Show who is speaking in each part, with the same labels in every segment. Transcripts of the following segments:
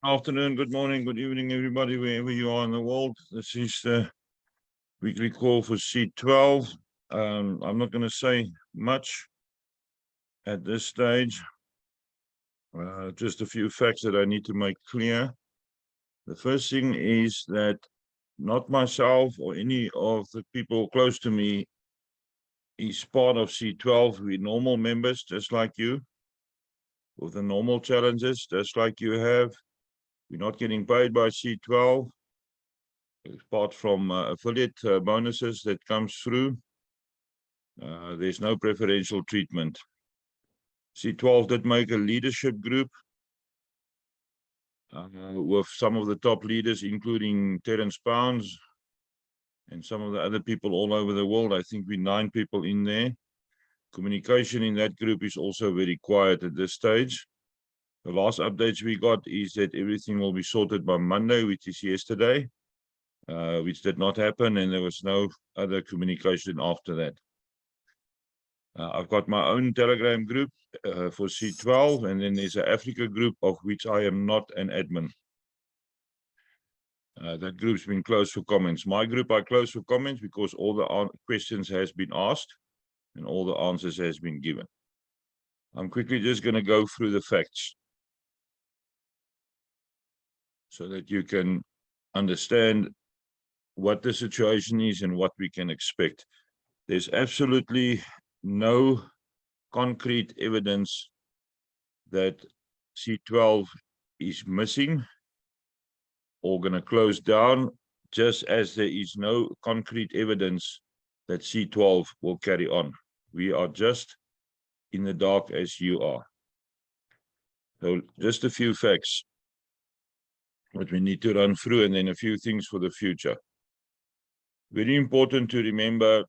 Speaker 1: Afternoon, good morning, good evening, everybody, wherever you are in the world. This is the weekly call for C12. I'm not going to say much at this stage. Just a few facts that I need to make clear. The first thing is that not myself or any of the people close to me is part of C12. We're normal members, just like you, with the normal challenges, just like you have. We're not getting paid by C12. Apart from affiliate bonuses that comes through, there's no preferential treatment. C12 did make a leadership group with some of the top leaders, including Terence Pounds and some of the other people all over the world. I think we're 9 people in there. Communication in that group is also very quiet at this stage. The last updates we got is that everything will be sorted by Monday, which is yesterday, which did not happen, and there was no other communication after that. I've got my own Telegram group for C12, and then there's an Africa group of which I am not an admin. That group's been closed for comments. My group I closed for comments because all the questions has been asked and all the answers has been given. I'm quickly just going to go through the facts so that you can understand what the situation is and what we can expect. There's absolutely no concrete evidence that C12 is missing or going to close down, just as there is no concrete evidence that C12 will carry on. We are just in the dark as you are. So just a few facts that we need to run through, and then a few things for the future. Very important to remember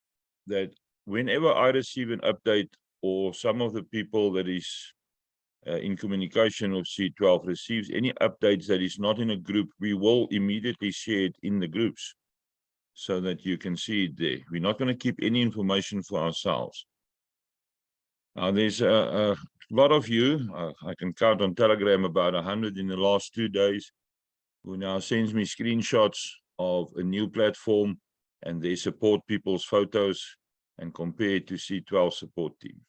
Speaker 1: that whenever I receive an update, or some of the people that is in communication with C12 receives any updates that is not in a group, we will immediately share it in the groups so that you can see it there. We're not going to keep any information for ourselves. Now, there's a lot of you, I can count on Telegram about 100 in the last 2 days, who now sends me screenshots of a new platform and they support people's photos and compare it to C12 support team.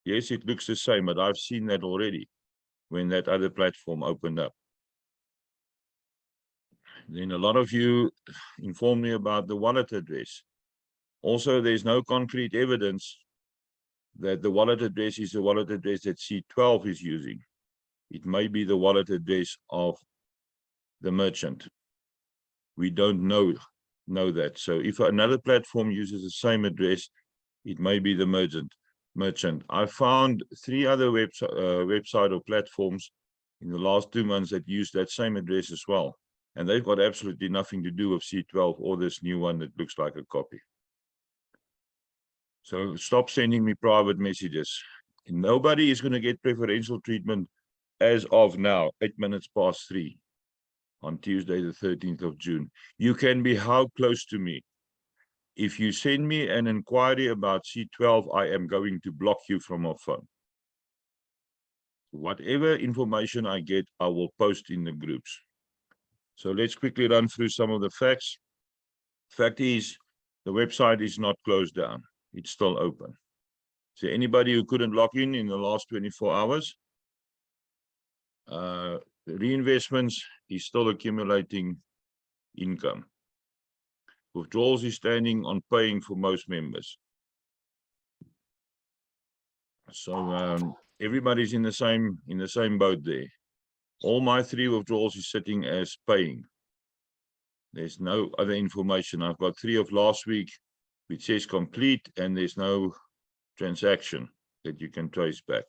Speaker 1: Yes, it looks the same, but I've seen that already when that other platform opened up. Then a lot of you informed me about the wallet address. Also, there's no concrete evidence that the wallet address is the wallet address that C12 is using. It may be the wallet address of the merchant. We don't know that. So if another platform uses the same address, it may be the merchant. I found 3 other website or platforms in the last 2 months that use that same address as well. And they've got absolutely nothing to do with C12 or this new one that looks like a copy. So stop sending me private messages. Nobody is going to get preferential treatment as of now, 3:08 on Tuesday, the 13th of June. You can be how close to me. If you send me an inquiry about C12, I am going to block you from my phone. Whatever information I get, I will post in the groups. So let's quickly run through some of the facts. Fact is, the website is not closed down. It's still open. So anybody who couldn't log in the last 24 hours, the reinvestments is still accumulating income. Withdrawals is standing on paying for most members. So everybody's in the same boat there. All my 3 withdrawals is sitting as paying. There's no other information. I've got 3 of last week, which says complete, and there's no transaction that you can trace back.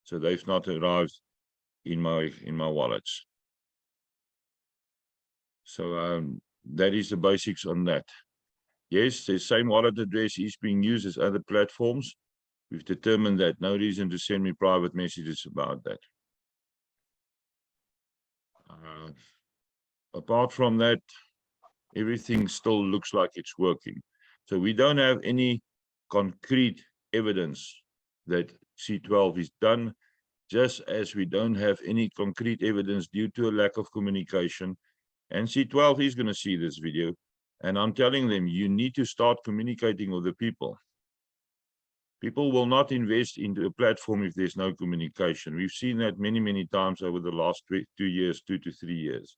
Speaker 1: So they've not arrived in my wallets. So that is the basics on that. Yes, the same wallet address is being used as other platforms. We've determined that. No reason to send me private messages about that. Apart from that, everything still looks like it's working. So we don't have any concrete evidence that C12 is done, just as we don't have any concrete evidence due to a lack of communication. And C12 is going to see this video. And I'm telling them, you need to start communicating with the people. People will not invest into a platform if there's no communication. We've seen that many, many times over the last 2 years, 2 to 3 years.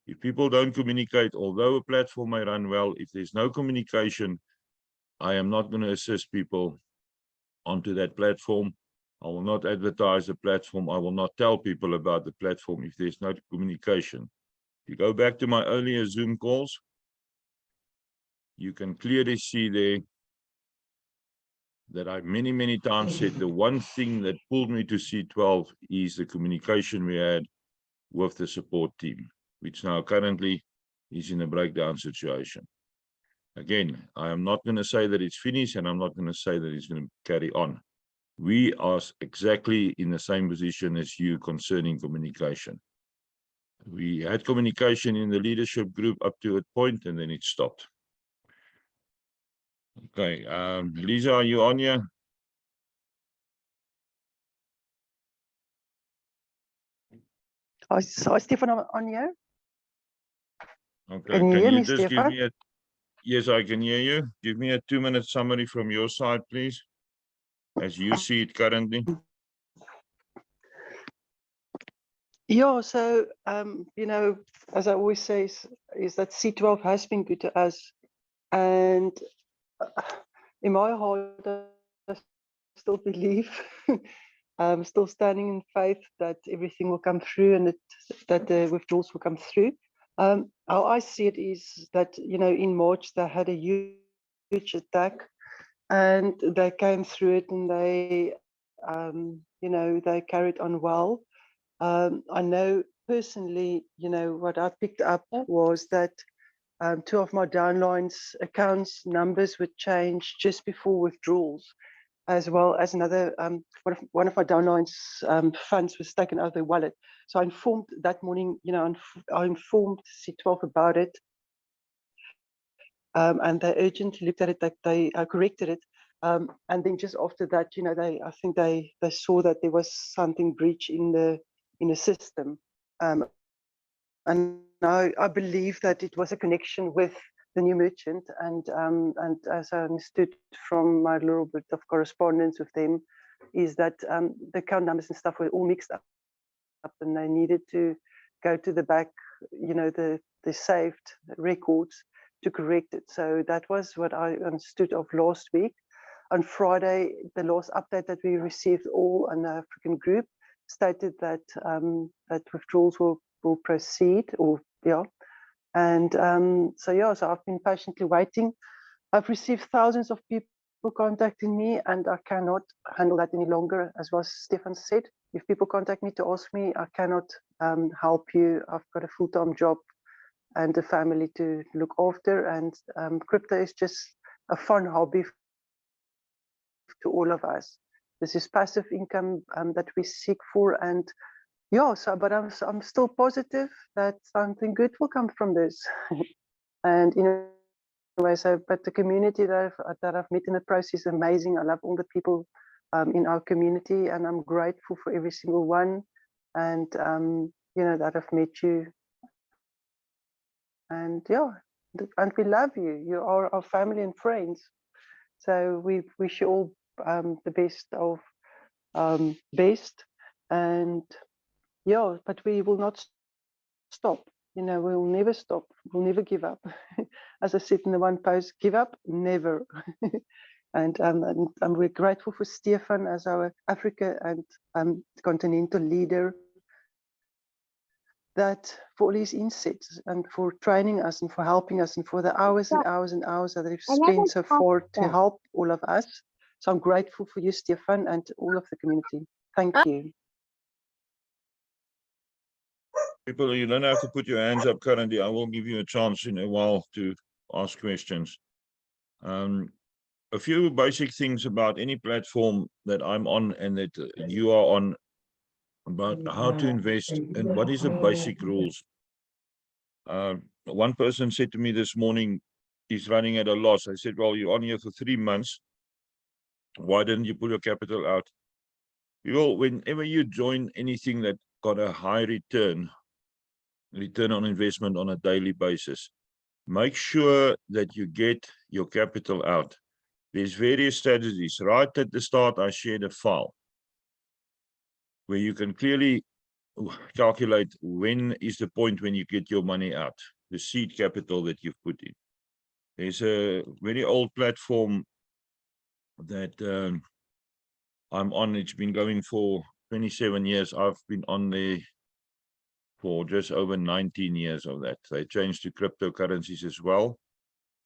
Speaker 1: If people don't communicate, although a platform may run well, if there's no communication, I am not going to assist people onto that platform. I will not advertise the platform. I will not tell people about the platform if there's no communication. If you go back to my earlier Zoom calls, you can clearly see there that I many, many times said the one thing that pulled me to C12 is the communication we had with the support team, which now currently is in a breakdown situation. Again, I am not going to say that it's finished, and I'm not going to say that it's going to carry on. We are exactly in the same position as you concerning communication. We had communication in the leadership group up to a point, and then it stopped. Okay, Lisa, are you on here?
Speaker 2: Hi, Stefan, I'm on here.
Speaker 1: Okay,
Speaker 2: Can you hear me,
Speaker 1: just
Speaker 2: Stefan?
Speaker 1: give me a... Yes, I can hear you. Give me a 2-minute summary from your side, please, as you see it currently.
Speaker 2: Yeah, so, you know, as I always say, is that C12 has been good to us. And in my heart, I still believe, I'm still standing in faith that everything will come through and that the withdrawals will come through. How I see it is that, you know, in March, they had a huge attack and they came through it, and they, you know, they carried on well. I know personally, you know, what I picked up was that 2 of my downlines accounts numbers were changed just before withdrawals, as well as another one of my downlines funds was taken out of their wallet. So I informed that morning, you know, I informed C12 about it, and they urgently looked at it, that they corrected it. And then just after that, you know, I think they saw that there was something breach in the system. And I believe that it was a connection with the new merchant. And as I understood from my little bit of correspondence with them, is that the account numbers and stuff were all mixed up, and they needed to go to the back, you know, the saved records to correct it. So that was what I understood of last week. On Friday, the last update that we received all on the African group stated that that withdrawals will proceed, or yeah. And so yeah, so I've been patiently waiting. I've received thousands of people contacting me, and I cannot handle that any longer. As was Stefan said, if people contact me to ask me, I cannot help you. I've got a full-time job and a family to look after, and crypto is just a fun hobby to all of us. This is passive income that we seek for, and yeah, so but I'm still positive that something good will come from this. And anyway, so but the community that I've met in the process is amazing. I love all the people in our community, and I'm grateful for every single one. And you know, that I've met you. And yeah, and we love you. You are our family and friends. So we wish you all the best of best. And yeah, but we will not stop. You know, we'll never stop. We'll never give up. As I said in the one post, give up, never. And we're grateful for Stefan as our Africa and continental leader, that for all his insights and for training us and for helping us and for the hours and hours and hours that they've spent so far to help all of us. So I'm grateful for you, Stefan, and all of the community. Thank you.
Speaker 1: People, you don't have to put your hands up currently. I will give you a chance in a while to ask questions. A few basic things about any platform that I'm on and that you are on, about how to invest and what is the basic rules. One person said to me this morning, he's running at a loss. I said, well, you're on here for 3 months. Why didn't you pull your capital out Whenever you join anything that got a high return on investment on a daily basis, make sure that you get your capital out. There's various strategies. Right at the start, I shared a file where you can clearly calculate when is the point when you get your money out, the seed capital that you've put in. There's a very old platform that I'm on. It's been going for 27 years. I've been on there for just over 19 years of that. They changed to cryptocurrencies as well.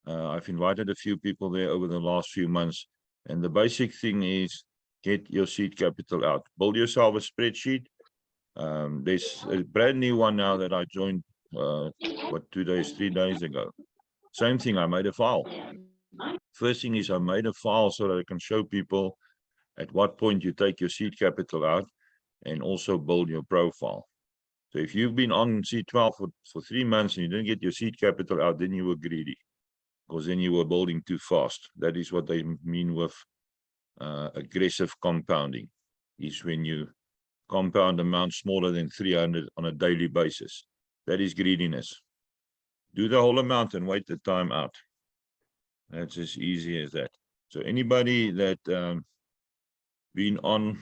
Speaker 1: I've invited a few people there over the last few months. And the basic thing is get your seed capital out. Build yourself a spreadsheet. There's a brand new one now that I joined, 3 days ago. Same thing, I made a file. First thing is I made a file so that I can show people at what point you take your seed capital out and also build your profile. So if you've been on C12 for 3 months and you didn't get your seed capital out, then you were greedy, because then you were building too fast. That is what they mean with aggressive compounding, is when you compound amounts smaller than 300 on a daily basis. That is greediness. Do the whole amount and wait the time out. That's as easy as that. So anybody that been on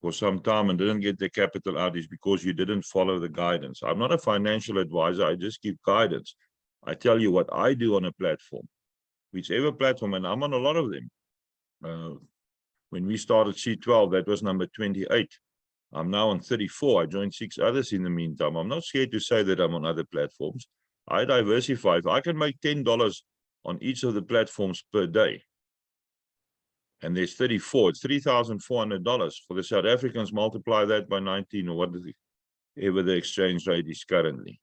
Speaker 1: for some time and didn't get the capital out is because you didn't follow the guidance. I'm not a financial advisor. I just give guidance. I tell you what I do on a platform, whichever platform, and I'm on a lot of them. When we started C12, that was number 28. I'm now on 34. I joined 6 others in the meantime. I'm not scared to say that I'm on other platforms. I diversify. If I can make $10 on each of the platforms per day, and there's 34, it's $3,400. For the South Africans, multiply that by 19 or whatever the exchange rate is currently.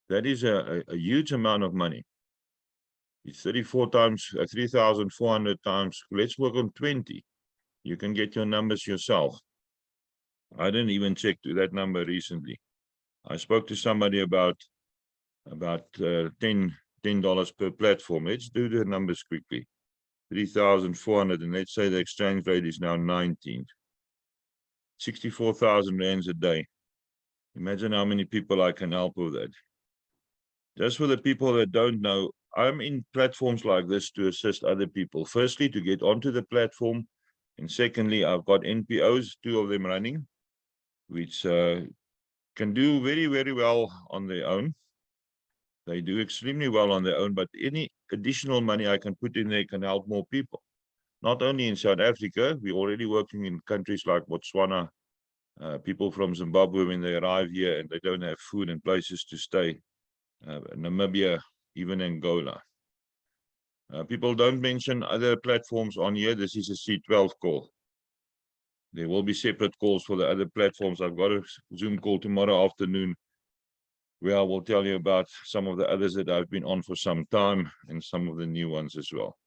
Speaker 1: That is a huge amount of money. It's 34 times 3,400 times. Let's work on 20. You can get your numbers yourself. I didn't even check to that number recently. I spoke to somebody about $10 per platform. Let's do the numbers quickly. 3,400, and let's say the exchange rate is now 19. 64,000 rands a day. Imagine how many people I can help with that. Just for the people that don't know, I'm in platforms like this to assist other people. Firstly, to get onto the platform. And secondly, I've got NPOs, 2 of them running, which can do very, very well on their own. They do extremely well on their own, but any additional money I can put in there can help more people. Not only in South Africa, we're already working in countries like Botswana, people from Zimbabwe when they arrive here and they don't have food and places to stay, Namibia, even Angola. People don't mention other platforms on here. This is a C12 call. There will be separate calls for the other platforms. I've got a Zoom call tomorrow afternoon where I will tell you about some of the others that I've been on for some time and some of the new ones as well.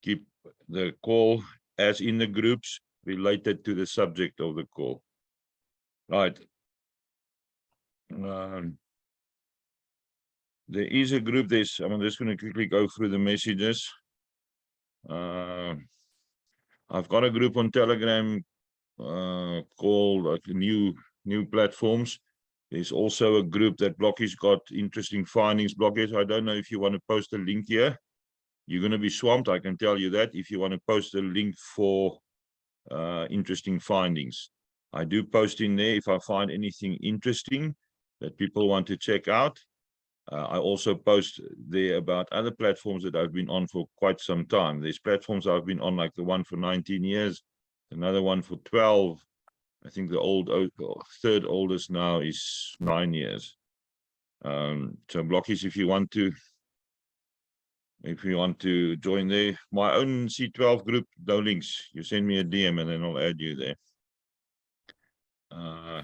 Speaker 1: Keep the call as in the groups related to the subject of the call. Right. There is a group. I'm just going to quickly go through the messages. I've got a group on Telegram called new platforms. There's also a group that Blocky's got interesting findings. Blockage, I don't know if you want to post a link here. You're going to be swamped, I can tell you that, if you want to post a link for interesting findings. I do post in there if I find anything interesting that people want to check out. I also post there about other platforms that I've been on for quite some time. There's platforms I've been on, like the one for 19 years, another one for 12. I think the third oldest now is 9 years. So Blockies, if you want to join there, my own C12 group, no links. You send me a DM and then I'll add you there.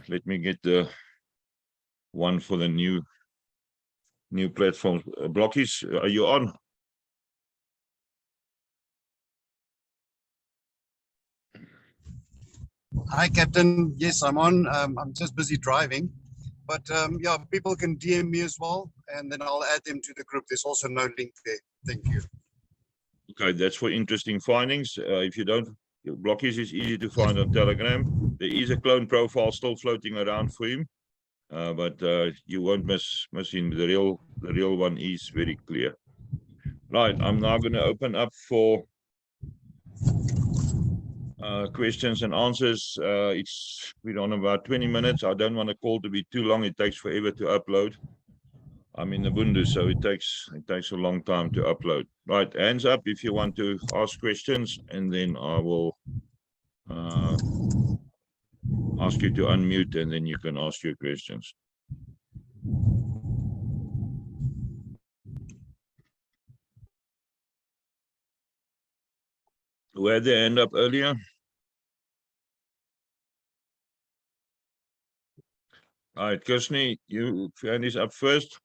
Speaker 1: Let me get the one for the new platforms. Blockies, are you on?
Speaker 3: Hi, Captain. Yes, I'm on. I'm just busy driving. But yeah, people can DM me as well, and then I'll add them to the group. There's also no link there. Thank you.
Speaker 1: Okay, that's for interesting findings. If you don't Blockies is easy to find on Telegram. There is a clone profile still floating around for him, but you won't miss him. The real one is very clear. Right, I'm now going to open up for questions and answers. We're on about 20 minutes. I don't want a call to be too long. It takes forever to upload. I'm in the Bundu, so it takes a long time to upload. Right, hands up if you want to ask questions, and then I will ask you to unmute, and then you can ask your questions. Who had their hand up earlier? All right, Kirsney, your hand is up first.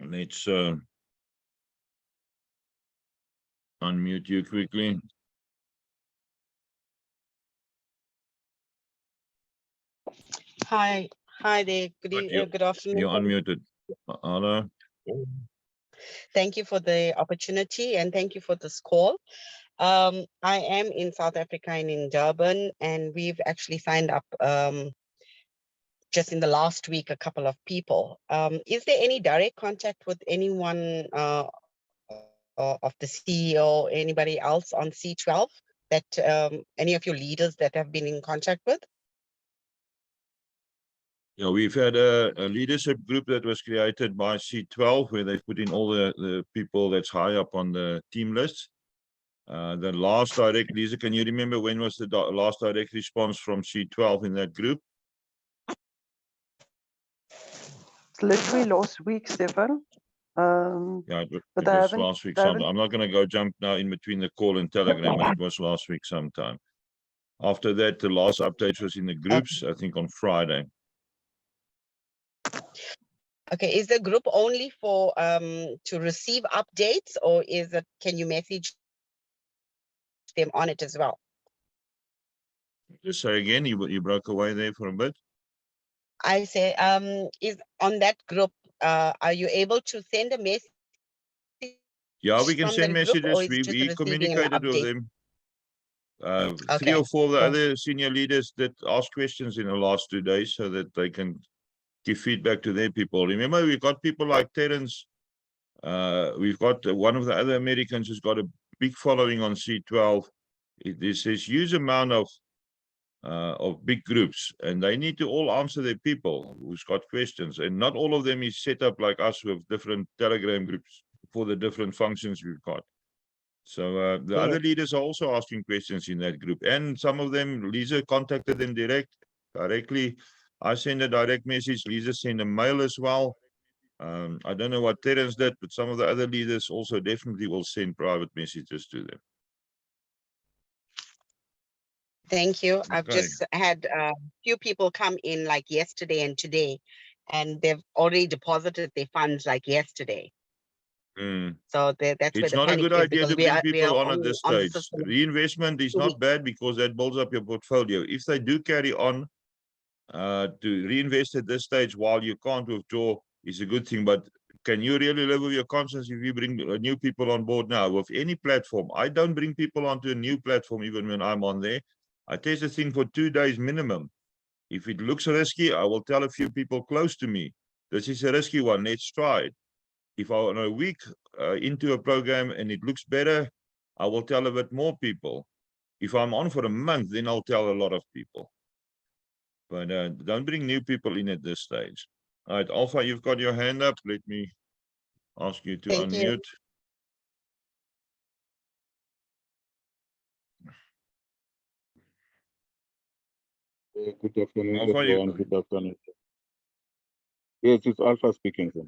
Speaker 1: Let's unmute you quickly.
Speaker 4: Hi there. Good afternoon.
Speaker 1: You're unmuted. Hello.
Speaker 4: Thank you for the opportunity and thank you for this call. I am in South Africa and in Durban, and we've actually signed up just in the last week a couple of people. Is there any direct contact with anyone of the CEO, anybody else on C12 that any of your leaders that have been in contact with?
Speaker 1: Yeah, we've had a leadership group that was created by C12, where they've put in all the people that's high up on the team list. The last direct, Lisa, can you remember when was the last direct response from C12 in that group?
Speaker 2: It's literally last week, Stefan.
Speaker 1: Yeah, it
Speaker 2: But
Speaker 1: was last week
Speaker 2: they
Speaker 1: sometime.
Speaker 2: haven't-
Speaker 1: I'm not going to go jump now in between the call and Telegram, but it was last week sometime. After that, the last update was in the groups, I think on Friday.
Speaker 4: Okay, is the group only for to receive updates, or is it, can you message them on it as well?
Speaker 1: Just say again, you broke away there for a bit.
Speaker 4: I say, is on that group, are you able to send a message?
Speaker 1: Yeah, we can
Speaker 4: from
Speaker 1: send
Speaker 4: that group, or
Speaker 1: messages.
Speaker 4: is it just
Speaker 1: We
Speaker 4: receiving an
Speaker 1: communicated with
Speaker 4: update?
Speaker 1: them. 3
Speaker 4: Okay,
Speaker 1: or 4 of the
Speaker 4: cool.
Speaker 1: other senior leaders that asked questions in the last 2 days so that they can give feedback to their people. Remember, we've got people like Terence. We've got one of the other Americans who's got a big following on C12. There's this huge amount of big groups, and they need to all answer their people who's got questions. And not all of them is set up like us with different Telegram groups for the different functions we've got. So the other leaders are also asking questions in that group, and some of them, Lisa contacted them directly. I send a direct message. Lisa sent a mail as well. I don't know what Terence did, but some of the other leaders also definitely will send private messages to them.
Speaker 4: Thank you. I've
Speaker 1: Okay.
Speaker 4: just had a few people come in like yesterday and today, and they've already deposited their funds like yesterday. So that's where
Speaker 1: It's
Speaker 4: the
Speaker 1: not a
Speaker 4: panic
Speaker 1: good
Speaker 4: is,
Speaker 1: idea
Speaker 4: because
Speaker 1: to
Speaker 4: we
Speaker 1: bring
Speaker 4: are
Speaker 1: people on at this
Speaker 4: on the
Speaker 1: stage.
Speaker 4: system.
Speaker 1: Reinvestment is
Speaker 4: 2
Speaker 1: not
Speaker 4: weeks.
Speaker 1: bad because that builds up your portfolio. If they do carry on to reinvest at this stage while you can't withdraw, is a good thing. But can you really live with your conscience if you bring new people on board now? With any platform, I don't bring people onto a new platform even when I'm on there. I test the thing for 2 days minimum. If it looks risky, I will tell a few people close to me, this is a risky one, let's try it. If I'm a week into a program and it looks better, I will tell a bit more people. If I'm on for a month, then I'll tell a lot of people. But don't bring new people in at this stage. All right, Alpha, you've got your hand up. Let me ask you to
Speaker 4: Thank you.
Speaker 1: unmute.
Speaker 5: Good afternoon,
Speaker 1: Alpha,
Speaker 5: everyone. Good afternoon. Yes, it's Alpha speaking. Sir.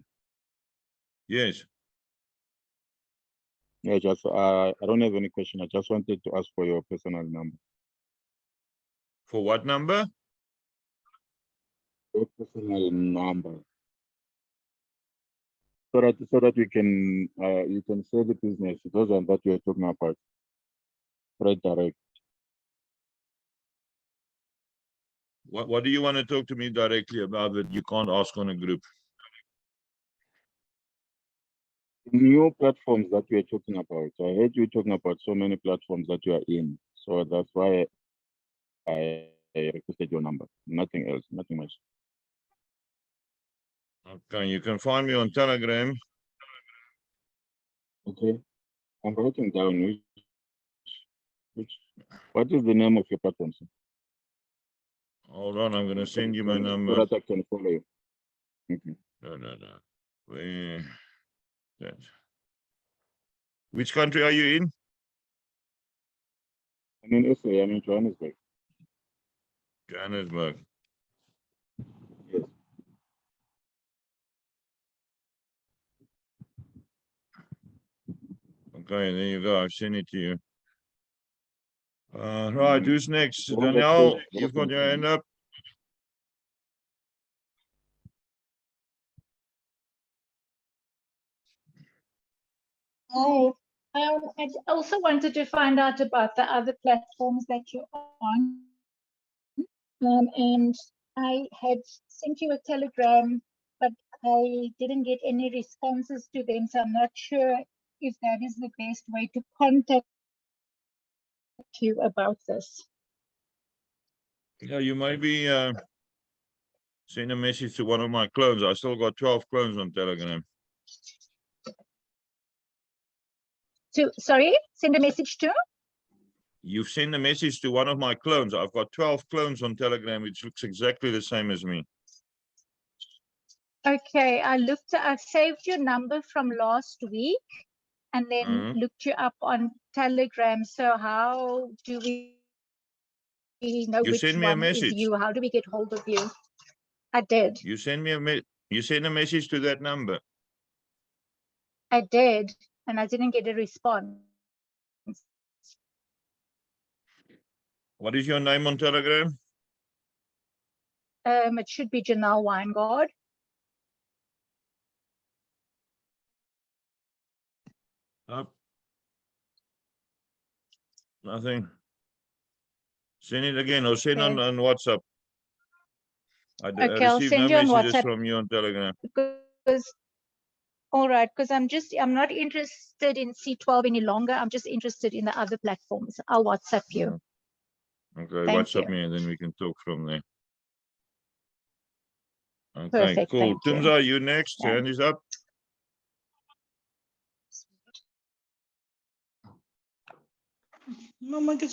Speaker 1: Yes.
Speaker 5: Yeah, just I don't have any question. I just wanted to ask for your personal number.
Speaker 1: For what number?
Speaker 5: Your personal number. So that you can sell the business. Those are that you're talking about. Right, direct.
Speaker 1: What do you want to talk to me directly about that you can't ask on a group?
Speaker 5: New platforms that you are talking about. I heard you talking about so many platforms that you are in. So that's why I requested your number. Nothing else, nothing much.
Speaker 1: Okay, you can find me on Telegram.
Speaker 5: Okay, I'm writing down what is the name of your platform, sir?
Speaker 1: Hold on, I'm going to send you my
Speaker 5: So
Speaker 1: number.
Speaker 5: that I can follow you. Okay.
Speaker 1: No. Where that? Which country are you in?
Speaker 5: I'm in SA, I'm in Johannesburg.
Speaker 1: Johannesburg.
Speaker 5: Yes.
Speaker 1: Okay, there you go. I've sent it to you. Right, who's next?
Speaker 5: The one that
Speaker 1: Danielle,
Speaker 5: says
Speaker 1: you've got your hand up.
Speaker 6: Hi. I also wanted to find out about the other platforms that you're on. And I had sent you a telegram, but I didn't get any responses to them. So I'm not sure if that is the best way to contact you about this.
Speaker 1: Yeah, you maybe send a message to one of my clones. I still got 12 clones on Telegram.
Speaker 6: Sorry, send a message to?
Speaker 1: You've sent a message to one of my clones. I've got 12 clones on Telegram, which looks exactly the same as me.
Speaker 6: Okay, I saved your number from last week and then looked you up on Telegram. So how do we know
Speaker 1: You
Speaker 6: which
Speaker 1: send me a
Speaker 6: one is
Speaker 1: message.
Speaker 6: you? How do we get hold of you? I did.
Speaker 1: You send me you send a message to that number.
Speaker 6: I did, and I didn't get a response.
Speaker 1: What is your name on Telegram?
Speaker 6: It should be Janelle Weingard.
Speaker 1: Up. Nothing. Send it again or send
Speaker 6: Okay.
Speaker 1: on WhatsApp. I
Speaker 6: Okay, I'll
Speaker 1: received no
Speaker 6: send you on
Speaker 1: messages
Speaker 6: WhatsApp
Speaker 1: from you on Telegram.
Speaker 6: because, all right, because I'm not interested in C12 any longer. I'm just interested in the other platforms. I'll WhatsApp you.
Speaker 1: Okay,
Speaker 6: Thank
Speaker 1: WhatsApp
Speaker 6: you.
Speaker 1: me and then we can talk from there. Okay,
Speaker 6: Perfect,
Speaker 1: cool.
Speaker 6: thank you.
Speaker 1: Timza, you next.
Speaker 6: Yeah.
Speaker 1: Hand is up.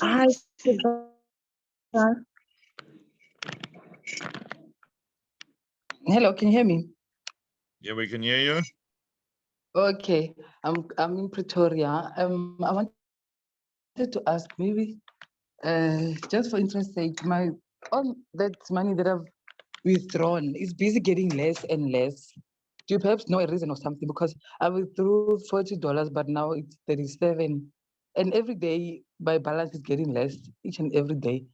Speaker 7: Hi, Stefan. Hello, can you hear me?
Speaker 1: Yeah, we can hear you.
Speaker 7: Okay, I'm in Pretoria. I wanted to ask maybe just for interest sake, all that money that I've withdrawn is busy getting less and less. Do you perhaps know a reason or something? Because I withdrew $40, but now it's 37. And every day my balance is getting less each and every day.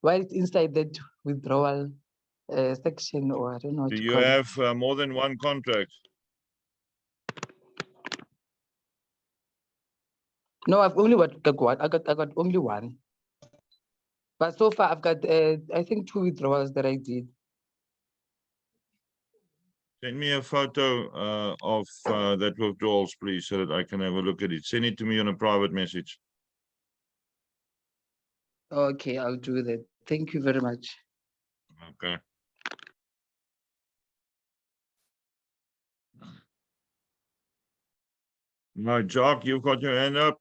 Speaker 7: While it's inside that withdrawal section, or I don't know what
Speaker 1: Do
Speaker 7: to
Speaker 1: you
Speaker 7: call it.
Speaker 1: have more than one contract?
Speaker 7: No, I've only got one. I got only one. But so far I've got I think 2 withdrawals that I did.
Speaker 1: Send me a photo of that withdrawals, please, so that I can have a look at it. Send it to me on a private message.
Speaker 7: Okay, I'll do that. Thank you very much.
Speaker 1: Okay. Right, Jock, you've got your hand up.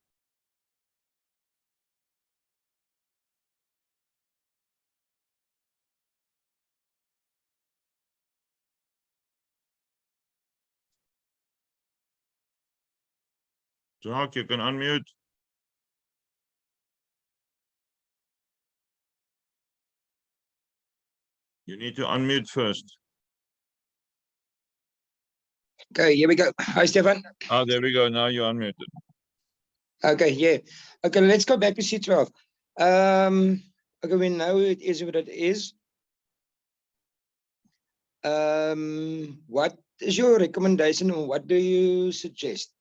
Speaker 1: Jock, you can unmute. You need to unmute first.
Speaker 8: Okay, here we go. Hi, Stefan.
Speaker 1: Oh, there we go. Now you're unmuted.
Speaker 8: Okay, yeah. Okay, let's go back to C12. Okay, we know it is what it is. What is your recommendation or what do you suggest?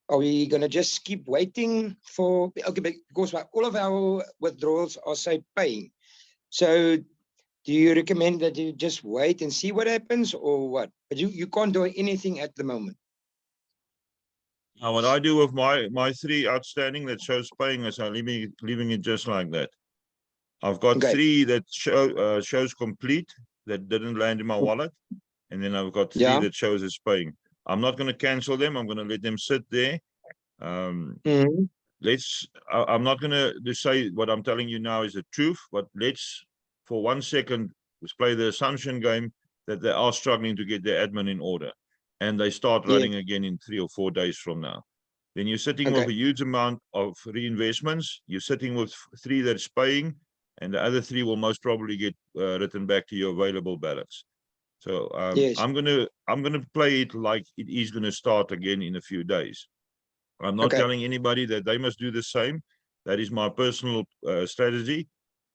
Speaker 8: Are we going to just keep waiting for, okay, because all of our withdrawals are, say, paying. So do you recommend that you just wait and see what happens or what? But you can't do anything at the moment.
Speaker 1: Now, what I do with my 3 outstanding that shows paying is I'm leaving it just like that. I've got
Speaker 8: Okay.
Speaker 1: 3 that shows complete that didn't land in my wallet, and then I've got 3
Speaker 8: Yeah.
Speaker 1: that shows it's paying. I'm not going to cancel them. I'm going to let them sit there.
Speaker 8: Mhm.
Speaker 1: I'm not going to say what I'm telling you now is the truth, but let's for 1 second let's play the assumption game that they are struggling to get their admin in order, and they start
Speaker 8: Yeah.
Speaker 1: running again in 3 or 4 days from now. Then you're sitting with
Speaker 8: Okay.
Speaker 1: a huge amount of reinvestments. You're sitting with 3 that's paying, and the other 3 will most probably get written back to your available balance. So
Speaker 8: Yes.
Speaker 1: I'm gonna play it like it is gonna start again in a few days. I'm not
Speaker 8: Okay.
Speaker 1: telling anybody that they must do the same. That is my personal strategy.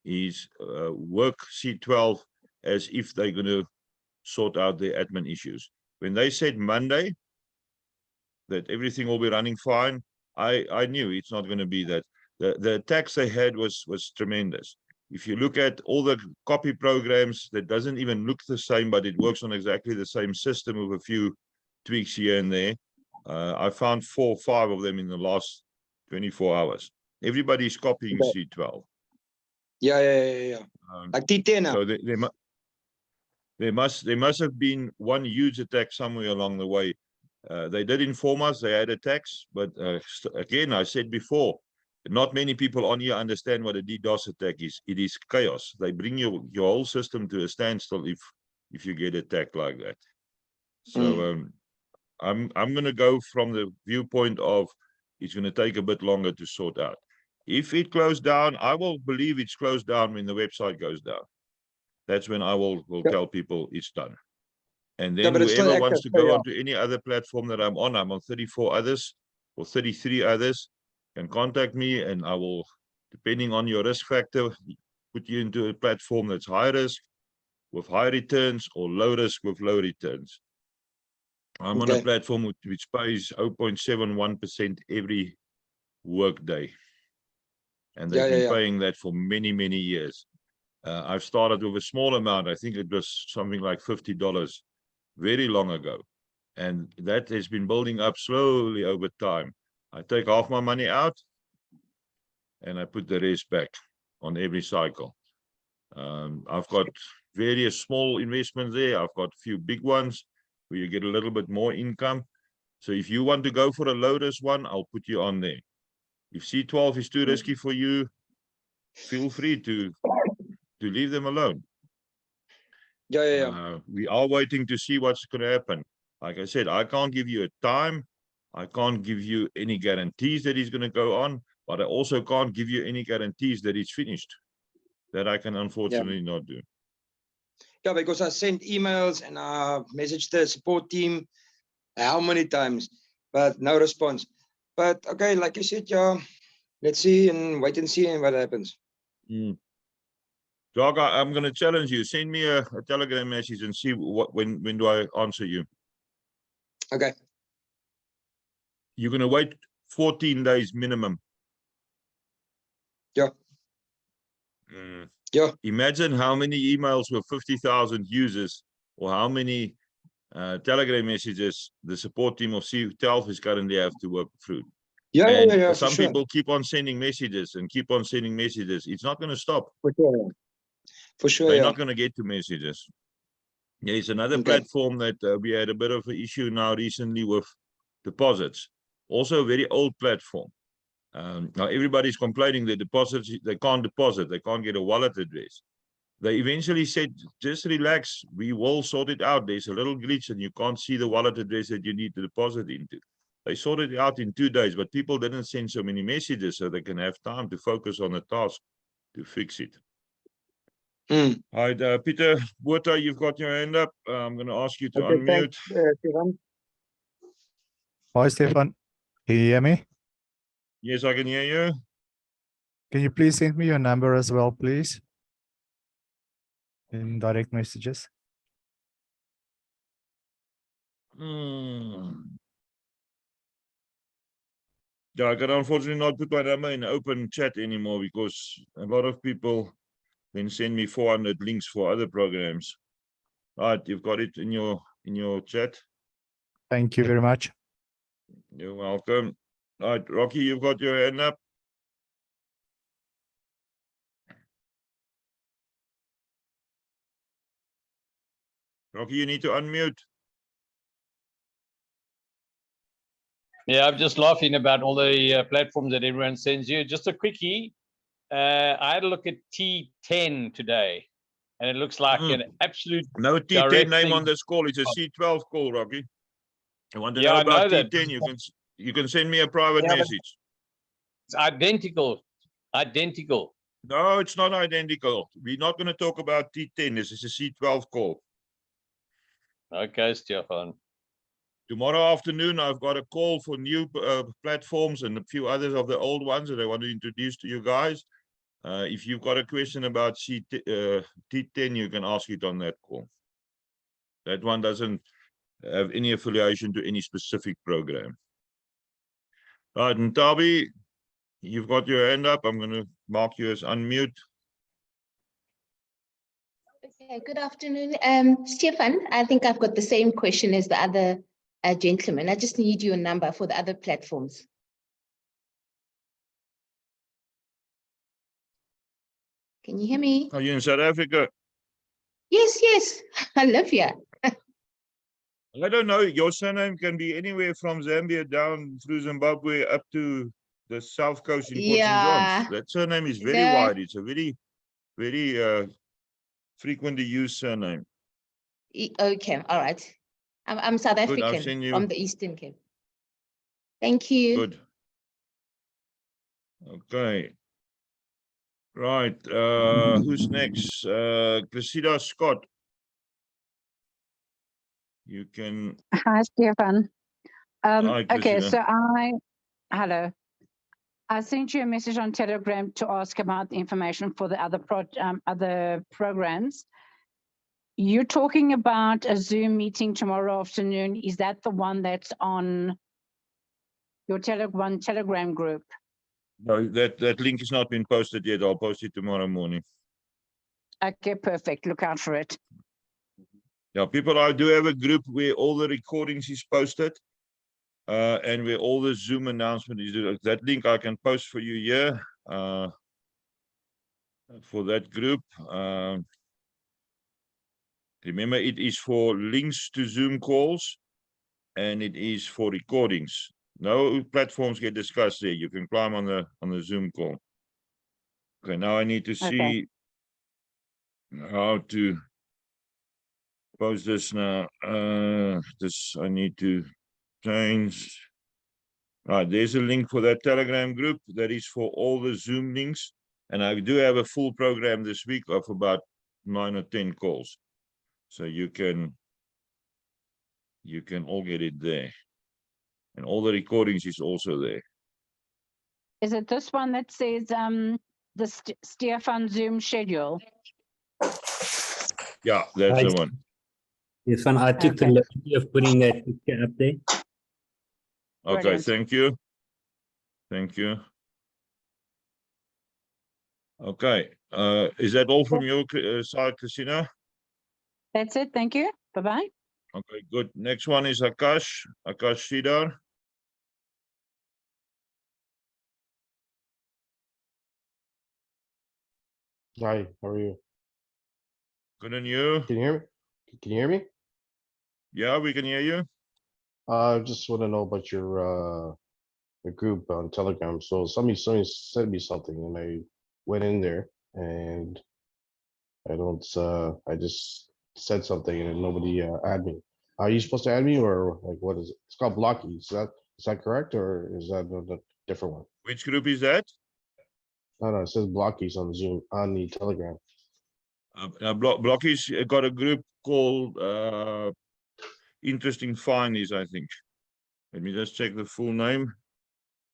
Speaker 1: Is work C12 as if they're gonna sort out their admin issues. When they said Monday that everything will be running fine, I knew it's not going to be that. The attacks they had was tremendous. If you look at all the copy programs, that doesn't even look the same, but it works on exactly the same system with a few tweaks here and there. I found 4 or 5 of them in the last 24 hours. Everybody's copying
Speaker 8: Okay.
Speaker 1: C12.
Speaker 8: Yeah. Like T10.
Speaker 1: So there must have been one huge attack somewhere along the way. They did inform us they had attacks, but again, I said before, not many people on here understand what a DDoS attack is. It is chaos. They bring your whole system to a standstill if you get attacked like that. So I'm going to go from the viewpoint of it's going to take a bit longer to sort out. If it closed down, I will believe it's closed down when the website goes down. That's when I will tell people it's done. And then
Speaker 8: but it's still
Speaker 1: whoever
Speaker 8: active,
Speaker 1: wants to
Speaker 8: so
Speaker 1: go
Speaker 8: yeah.
Speaker 1: onto any other platform that I'm on 34 others or 33 others, can contact me, and I will, depending on your risk factor, put you into a platform that's high risk with high returns or low risk with low returns. I'm on a
Speaker 8: Okay.
Speaker 1: platform which pays 0.71% every work day. And they've been paying that for many, many years. I've started with a small amount. I think it was something like $50 very long ago. And that has been building up slowly over time. I take half my money out and I put the rest back on every cycle. I've got various small investments there. I've got a few big ones where you get a little bit more income. So if you want to go for a low risk one, I'll put you on there. If C12 is too risky for you, feel free to leave them alone. We are waiting to see what's going to happen. Like I said, I can't give you a time. I can't give you any guarantees that it's going to go on, but I also can't give you any guarantees that it's finished. That I can unfortunately not do.
Speaker 8: Yeah, because I sent emails and I messaged the support team how many times, but no response. But okay, like you said, yeah, let's see and wait and see what happens.
Speaker 1: Doug, I'm going to challenge you. Send me a Telegram message and see when do I answer you.
Speaker 8: Okay.
Speaker 1: You're going to wait 14 days minimum.
Speaker 8: Yeah. Yeah.
Speaker 1: Imagine how many emails with 50,000 users, or how many Telegram messages the support team of C12 is currently have to work through.
Speaker 8: Yeah,
Speaker 1: some people keep on sending messages and keep on sending messages. It's not going to stop.
Speaker 8: For sure.
Speaker 1: They're not going to get to messages. There's another platform that we had a bit of an issue now recently with deposits. Also a very old platform. Now everybody's complaining that deposits, they can't deposit, they can't get a wallet address. They eventually said, just relax, we will sort it out. There's a little glitch and you can't see the wallet address that you need to deposit into. They sorted it out in 2 days, but people didn't send so many messages so they can have time to focus on the task to fix it. All right, Peter Botha, you've got your hand up. I'm going to ask you to unmute.
Speaker 8: Thanks,
Speaker 9: Hi, Stefan. Can you hear me?
Speaker 1: Yes, I can hear you.
Speaker 9: Can you please send me your number as well, please? In direct messages.
Speaker 1: Yeah, I can unfortunately not put my number in open chat anymore because a lot of people then send me 400 links for other programs. All right, you've got it in your chat.
Speaker 9: Thank you very much.
Speaker 1: You're welcome. Right, Rocky, you've got your hand up. Rocky, you need to unmute.
Speaker 10: Yeah, I'm just laughing about all the platforms that everyone sends you. Just a quickie. I had a look at T10 today, and it looks like an absolute
Speaker 1: No T10
Speaker 10: direct
Speaker 1: name
Speaker 10: link.
Speaker 1: on this call. It's a C12 call, Rocky. You want to
Speaker 10: Yeah,
Speaker 1: know
Speaker 10: I
Speaker 1: about
Speaker 10: know that.
Speaker 1: T10? You can send me a private
Speaker 10: Yeah, but
Speaker 1: message.
Speaker 10: it's identical. Identical.
Speaker 1: No, it's not identical. We're not going to talk about T10. This is a C12 call.
Speaker 10: Okay, Stefan.
Speaker 1: Tomorrow afternoon, I've got a call for new platforms and a few others of the old ones that I want to introduce to you guys. If you've got a question about T10, you can ask it on that call. That one doesn't have any affiliation to any specific program. Right, and Tabi, you've got your hand up. I'm going to mark you as unmute.
Speaker 11: Okay, good afternoon. Stefan, I think I've got the same question as the other gentleman. I just need your number for the other platforms. Can you hear me?
Speaker 1: Are you in South Africa?
Speaker 11: Yes, yes. I live here.
Speaker 1: I don't know. Your surname can be anywhere from Zambia down through Zimbabwe up to the south coast in Port St. John's. That surname is very
Speaker 11: No.
Speaker 1: wide. It's a very, very frequently used surname.
Speaker 11: Okay, all right. I'm South
Speaker 1: Good, I've
Speaker 11: African
Speaker 1: seen you.
Speaker 11: from the Eastern Cape. Thank you.
Speaker 1: Good. Okay. Right. Who's next? Cressida Scott. You can.
Speaker 12: Hi, Stefan.
Speaker 1: Hi,
Speaker 12: Okay,
Speaker 1: Cressida.
Speaker 12: so hello. I sent you a message on Telegram to ask about the information for the other programs. You're talking about a Zoom meeting tomorrow afternoon. Is that the one that's on your Telegram group?
Speaker 1: No, that link has not been posted yet. I'll post it tomorrow morning.
Speaker 12: Okay, perfect. Look out for it.
Speaker 1: Yeah, people, I do have a group where all the recordings is posted. And where all the Zoom announcement is. That link I can post for you here. For that group. Remember, it is for links to Zoom calls. And it is for recordings. No platforms get discussed there. You can climb on the Zoom call. Okay, now I need to see how to post this now. This I need to change. Right, there's a link for that Telegram group that is for all the Zoom links. And I do have a full program this week of about 9 or 10 calls. So you can all get it there. And all the recordings is also there.
Speaker 12: Is it this one that says the Stefan Zoom schedule?
Speaker 1: Yeah, that's the one.
Speaker 13: Stefan, I took the liberty of putting that picture up there.
Speaker 1: Okay,
Speaker 12: Brilliant.
Speaker 1: thank you. Thank you. Okay, is that all from your side, Christina?
Speaker 12: That's it. Thank you. Bye-bye.
Speaker 1: Okay, good. Next one is Akash Shidar.
Speaker 14: Hi, how are you?
Speaker 1: Good, and you?
Speaker 14: Can you hear me? Can you hear me?
Speaker 1: Yeah, we can hear you.
Speaker 14: I just want to know about your group on Telegram. So somebody sent me something and I went in there and I just said something and nobody added me. Are you supposed to add me or like what is it? It's called Blocky. Is that correct or is that a different one?
Speaker 1: Which group is that?
Speaker 14: No, it says Blockies on Zoom on the Telegram.
Speaker 1: Blocky's got a group called Interesting Findings, I think. Let me just check the full name.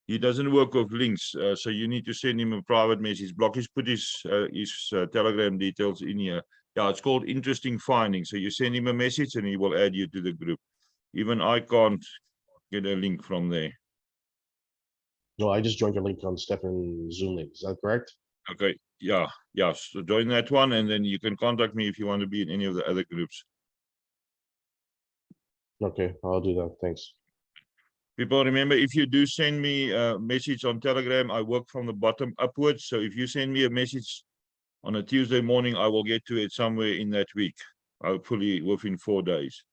Speaker 1: He doesn't work with links, so you need to send him a private message. Blocky's put his Telegram details in here. Yeah, it's called Interesting Findings. So you send him a message and he will add you to the group. Even I can't get a link from there.
Speaker 14: No, I just joined your link on Stefan Zoom link. Is that correct?
Speaker 1: Okay, yeah. So join that one and then you can contact me if you want to be in any of the other groups.
Speaker 14: Okay, I'll do that. Thanks.
Speaker 1: People remember, if you do send me a message on Telegram, I work from the bottom upwards. So if you send me a message on a Tuesday morning, I will get to it somewhere in that week, hopefully within 4 days.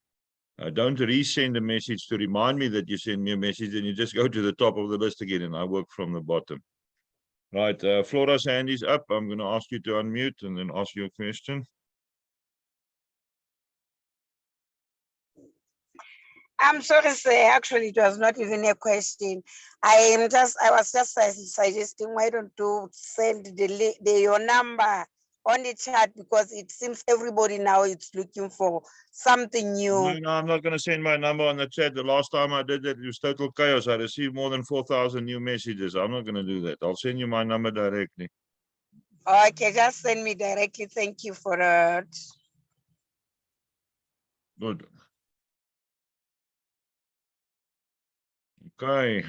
Speaker 1: Don't resend a message to remind me that you send me a message, and you just go to the top of the list again, and I work from the bottom. Right, Flora's hand is up. I'm going to ask you to unmute and then ask your question.
Speaker 15: I'm sorry, sir. Actually, it was not even a question. I was just suggesting why don't you send your number on the chat, because it seems everybody now is looking for something new.
Speaker 1: No, I'm not going to send my number on the chat. The last time I did that, it was total chaos. I received more than 4,000 new messages. I'm not going to do that. I'll send you my number directly.
Speaker 15: Okay, just send me directly. Thank you for that.
Speaker 1: Good. Okay,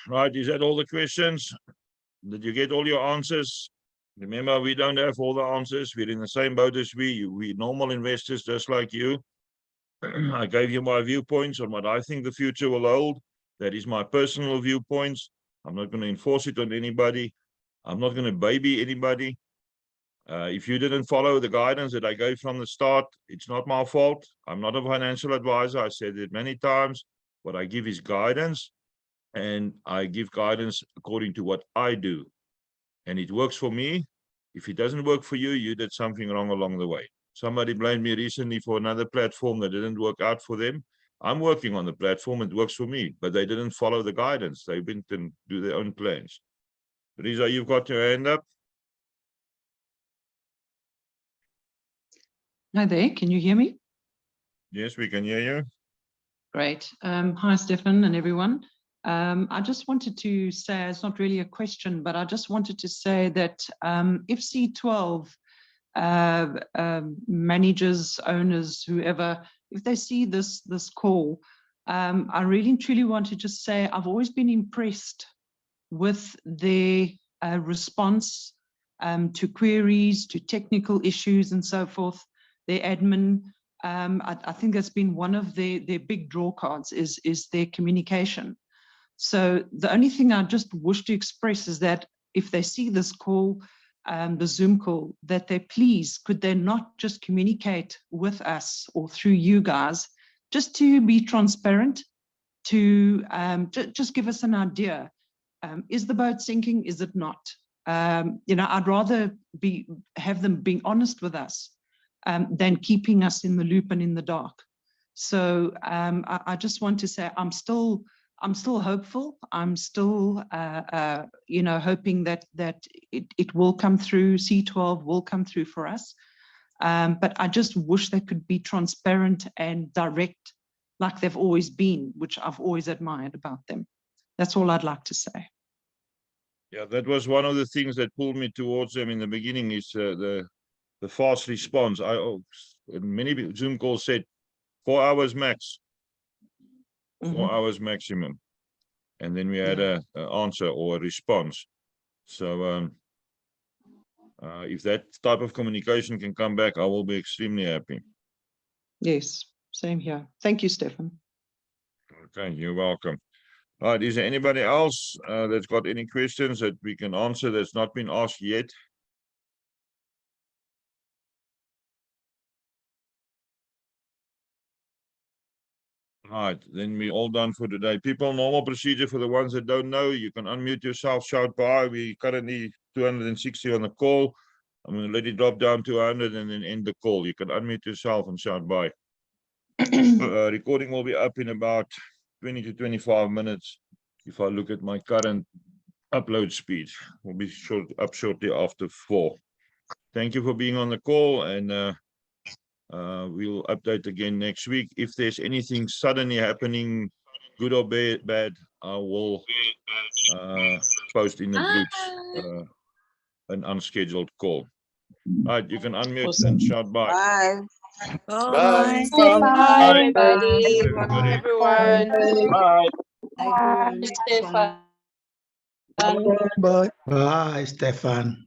Speaker 1: right. Is that all the questions? Did you get all your answers? Remember, we don't have all the answers. We're in the same boat as we normal investors, just like you. I gave you my viewpoints on what I think the future will hold. That is my personal viewpoints. I'm not going to enforce it on anybody. I'm not going to baby anybody. If you didn't follow the guidance that I gave from the start, it's not my fault. I'm not a financial advisor. I said it many times. What I give is guidance, and I give guidance according to what I do. And it works for me. If it doesn't work for you, you did something wrong along the way. Somebody blamed me recently for another platform that didn't work out for them. I'm working on the platform, it works for me, but they didn't follow the guidance. They went and do their own plans. Riza, you've got your hand up.
Speaker 16: Hi there, can you hear me?
Speaker 1: Yes, we can hear you.
Speaker 16: Great. Hi, Stefan and everyone. I just wanted to say, it's not really a question, but I just wanted to say that if C12 managers, owners, whoever, if they see this call, I really and truly want to just say I've always been impressed with their response to queries, to technical issues and so forth, their admin. I think that's been one of their big draw cards is their communication. So the only thing I just wish to express is that if they see this call, the Zoom call, that they please, could they not just communicate with us or through you guys, just to be transparent, to just give us an idea. Is the boat sinking? Is it not? You know, I'd rather have them being honest with us than keeping us in the loop and in the dark. So I just want to say I'm still hopeful. I'm still, you know, hoping that it will come through. C12 will come through for us. But I just wish they could be transparent and direct, like they've always been, which I've always admired about them. That's all I'd like to say.
Speaker 1: Yeah, that was one of the things that pulled me towards them in the beginning. Is the fast response. Many Zoom calls said 4 hours max. 4 hours maximum, and then we had a answer or a response. So if that type of communication can come back, I will be extremely happy.
Speaker 16: Yes, same here. Thank you, Stefan.
Speaker 1: Okay, you're welcome. All right, is there anybody else that's got any questions that we can answer that's not been asked yet? Right, then we're all done for today. People, normal procedure for the ones that don't know, you can unmute yourself, shout by. We currently 260 on the call. I'm going to let it drop down to 100 and then end the call. You can unmute yourself and shout by. Recording will be up in about 20 to 25 minutes. If I look at my current upload speed, will be up shortly after 4. Thank you for being on the call, and we'll update again next week. If there's anything suddenly happening, good or bad, I will post in the groups an unscheduled call. All right, you can unmute and shout bye.
Speaker 15: Bye.
Speaker 17: Bye.
Speaker 15: Bye.
Speaker 17: Bye.
Speaker 15: Bye,
Speaker 1: Everybody.
Speaker 15: everyone.
Speaker 17: Bye.
Speaker 15: Bye.
Speaker 17: Stefan.
Speaker 18: Bye. Bye, Stefan.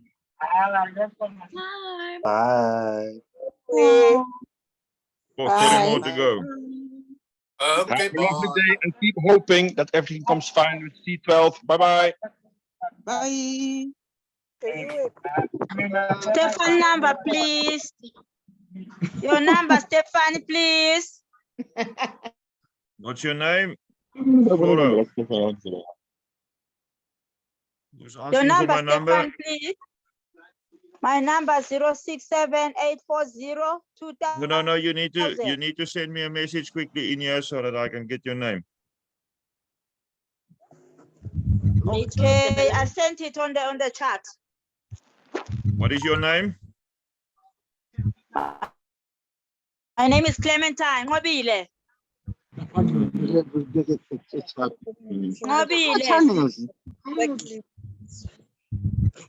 Speaker 17: Bye.
Speaker 1: For 40 more to go.
Speaker 19: Okay,
Speaker 20: Have a lovely
Speaker 19: bye.
Speaker 20: day and keep hoping that everything comes fine with C12. Bye-bye.
Speaker 21: Bye. Stefan number, please. Your number, Stefan, please.
Speaker 1: What's your name?
Speaker 5: No,
Speaker 1: Flora. Who's
Speaker 21: Your
Speaker 1: asking for
Speaker 21: number,
Speaker 1: my number?
Speaker 21: Stefan, please. My number 067-840-2000.
Speaker 1: No, you need to send me a message quickly in here so that I can get your name.
Speaker 21: Okay, I sent it on the chat.
Speaker 1: What is your name?
Speaker 21: My name is Clementine Ngobile. Ngobile.